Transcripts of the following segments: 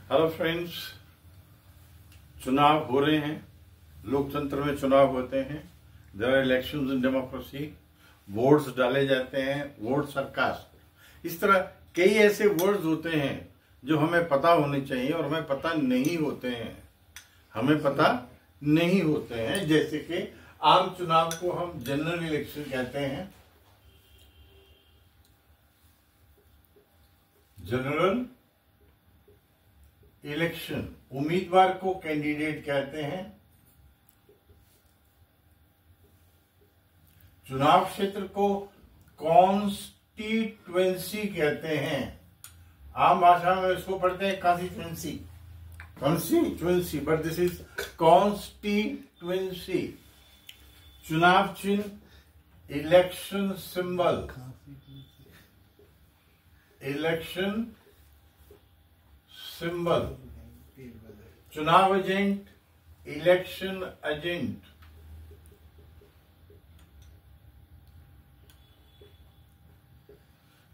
Hello friends, चुनाव हो रहे हैं। लोकतंत्र में चुनाव होते हैं। There are elections in democracy. Votes डाले जाते हैं। Votes are cast. इस तरह कई ऐसे वर्ड्स होते हैं जो हमें पता होने चाहिए और हमें पता नहीं होते हैं। जैसे कि आम चुनाव को हम जनरल इलेक्शन कहते हैं। जनरल इलेक्शन, उम्मीदवार को कैंडिडेट कहते हैं। चुनाव क्षेत्र को कॉन्स्टिट्यूएंसी कहते हैं। आम भाषा में इसको पढ़ते हैं constituency, but this is constituency. चुनाव चिन्ह इलेक्शन सिंबल, इलेक्शन सिंबल। चुनाव एजेंट इलेक्शन एजेंट।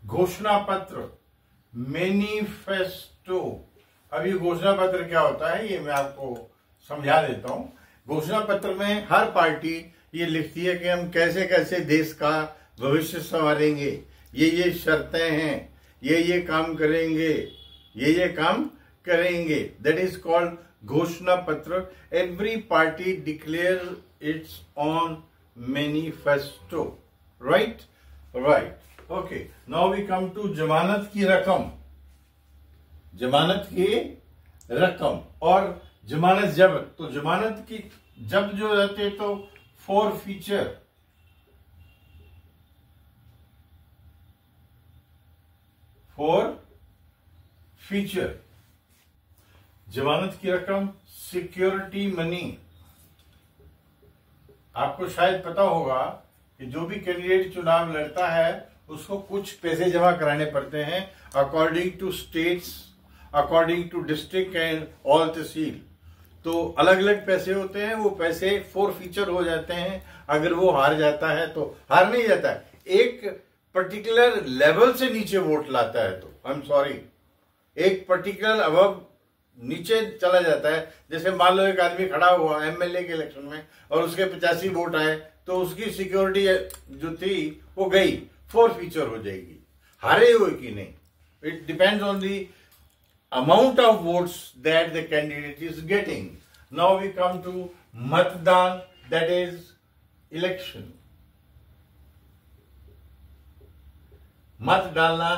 घोषणा पत्र मैनिफेस्टो। अभी घोषणा पत्र क्या होता है ये मैं आपको समझा देता हूं। घोषणा पत्र में हर पार्टी ये लिखती है कि हम कैसे कैसे देश का भविष्य संवारेंगे, ये शर्तें हैं, ये काम करेंगे, ये काम करेंगे। दैट इज कॉल्ड घोषणा पत्र। Every party declare its own manifesto. Right. Okay, now we come to जमानत की रकम। जमानत की रकम और जमानत जब्त। तो जमानत की जब्त जो रहते तो फोर फीचर। जमानत की रकम सिक्योरिटी मनी। आपको शायद पता होगा कि जो भी कैंडिडेट चुनाव लड़ता है उसको कुछ पैसे जमा कराने पड़ते हैं according to states, according to district and all तहसील। तो अलग अलग पैसे होते हैं। वो पैसे फोर फीचर हो जाते हैं। अगर वो हार जाता है तो हार नहीं जाता है, एक पर्टिकुलर लेवल से नीचे वोट लाता है तो आई एम सॉरी, एक पर्टिकुलर अबव नीचे चला जाता है। जैसे मान लो एक आदमी खड़ा हुआ एमएलए के इलेक्शन में और उसके 85 वोट आए तो उसकी सिक्योरिटी जो थी वो गई, फोर फीचर हो जाएगी। हारे हुए कि नहीं, it depends on the amount of votes that the candidate is getting. Now we come to मतदान, दैट इज इलेक्शन। मत डालना,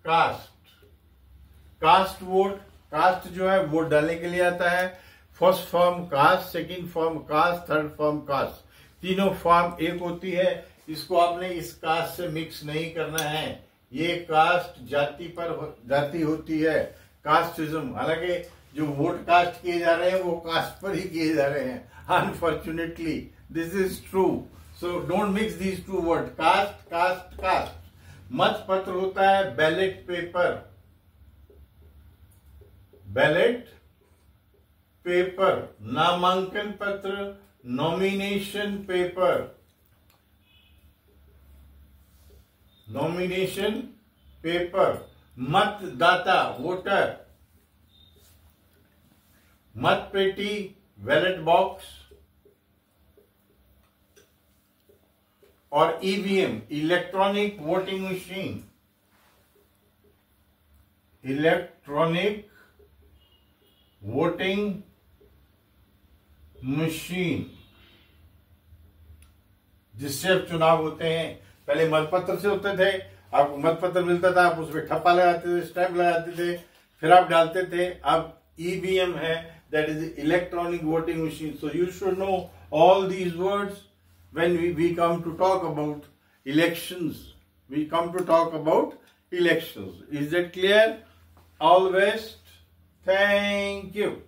कास्ट वोट। कास्ट जो है वोट डालने के लिए आता है। First form cast, second form cast, third form cast. तीनों फॉर्म एक होती है। इसको आपने इस कास्ट से मिक्स नहीं करना है। ये कास्ट जाति होती है, कास्टिज्म। हालांकि जो वोट कास्ट किए जा रहे हैं वो कास्ट पर ही किए जा रहे हैं। Unfortunately this is true. So don't mix these two word, cast. मत पत्र होता है बैलेट पेपर। नामांकन पत्र नॉमिनेशन पेपर। मतदाता वोटर। मत पेटी बैलेट बॉक्स। और EVM electronic voting machine. Electronic voting machine जिससे अब चुनाव होते हैं। पहले मतपत्र से होते थे, आपको मतपत्र मिलता था, आप उसमें ठप्पा लगाते थे, स्टैंप लगाते थे, फिर आप डालते थे। अब ईवीएम है, that is electronic voting machine. So you should know all these words when we come to talk about elections. Is that clear? All best. Thank you.